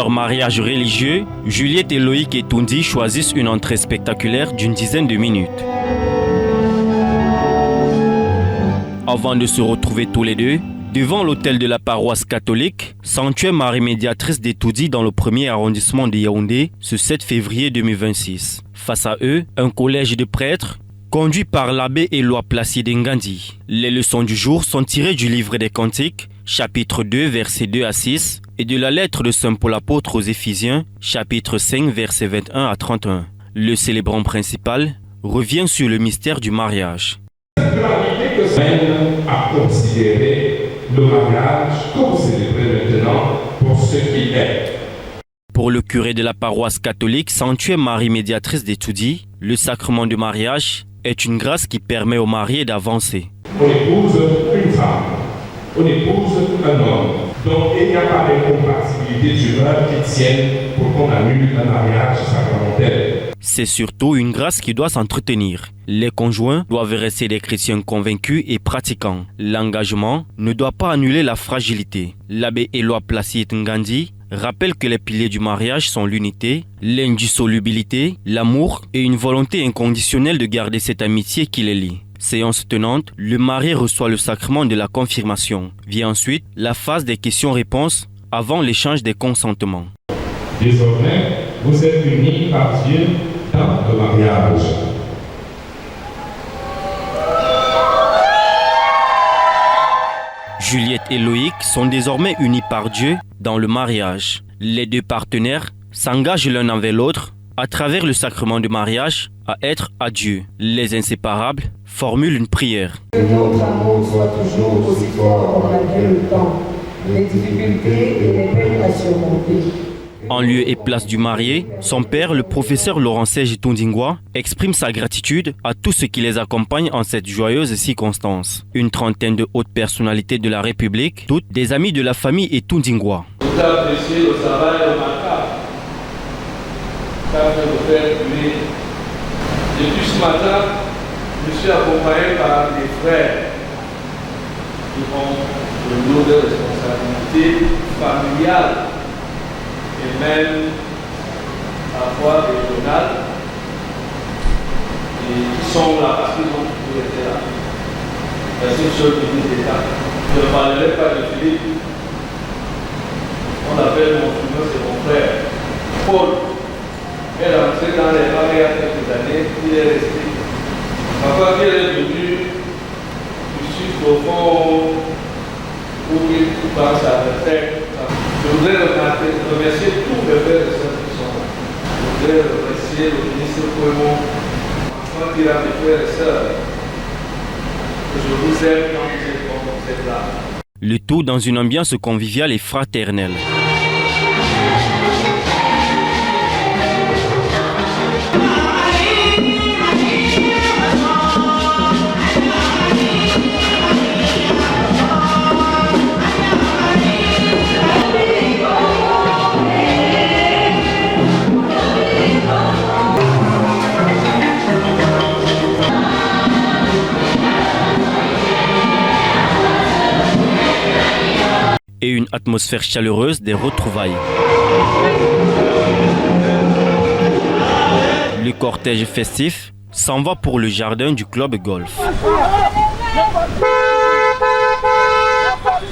Pour leur mariage religieux, Juliette et Loïc et Toundi choisissent une entrée spectaculaire d'une dizaine de minutes. Avant de se retrouver tous les deux, devant l'autel de la paroisse catholique, Sanctuaire Marie Médiatrice d'Etoudi dans le 1er arrondissement de Yaoundé, ce 7 février 2026. Face à eux, un collège de prêtres, conduit par l'abbé Éloi Placide Ngandi. Les leçons du jour sont tirées du livre des Cantiques, chapitre 2, versets 2 à 6, et de la lettre de Saint Paul apôtre aux Éphésiens, chapitre 5, versets 21 à 31. Le célébrant principal revient sur le mystère du mariage. Que semaine à considérer le mariage comme célébré maintenant pour ce qu'il est. Pour le curé de la paroisse catholique Sanctuaire Marie Médiatrice d'Etoudi, le sacrement du mariage est une grâce qui permet aux mariés d'avancer. On épouse une femme, on épouse un homme. Donc il n'y a pas d'incompatibilité d'humeur qui tienne pour qu'on annule un mariage sacramentel. C'est surtout une grâce qui doit s'entretenir. Les conjoints doivent rester des chrétiens convaincus et pratiquants. L'engagement ne doit pas annuler la fragilité. L'abbé Éloi Placide Ngandi rappelle que les piliers du mariage sont l'unité, l'indissolubilité, l'amour et une volonté inconditionnelle de garder cette amitié qui les lie. Séance tenante, le marié reçoit le sacrement de la confirmation. Vient ensuite la phase des questions-réponses avant l'échange des consentements. Désormais, vous êtes unis par Dieu dans le mariage. Juliette et Loïc sont désormais unis par Dieu dans le mariage. Les deux partenaires s'engagent l'un envers l'autre à travers le sacrement du mariage à être à Dieu. Les inséparables formulent une prière. Que notre amour soit toujours aussi fort malgré le temps, les difficultés et les peines à surmonter. En lieu et place du marié, son père, le professeur Laurent Serge Tondingwa, exprime sa gratitude à tous ceux qui les accompagnent en cette joyeuse circonstance. Une trentaine de hautes personnalités de la République, toutes des amis de la famille et Tondingwa. Vous appréciez le travail remarquable qu'a fait le Père curé. Depuis ce matin, je suis accompagné par des frères qui ont le lot de responsabilité familiale et même parfois régionales et qui sont là parce qu'ils ont toujours été là. C'est une seule ministre d'État. Je ne parlerai pas de Philippe. On l'appelle mon frère, c'est mon frère. Paul est rentré dans les rangs il y a quelques années, il est resté. Parfois qu'il est venu du sud profond où il pense à la retraite. Je voudrais remercier tous les frères et sœurs qui sont là. Je voudrais remercier le ministre Pouemon, quand il a mes frères et sœurs. Je vous aime quand vous êtes là. Le tout dans une ambiance conviviale et fraternelle. Et une atmosphère chaleureuse des retrouvailles. Le cortège festif s'en va pour le jardin du club golf.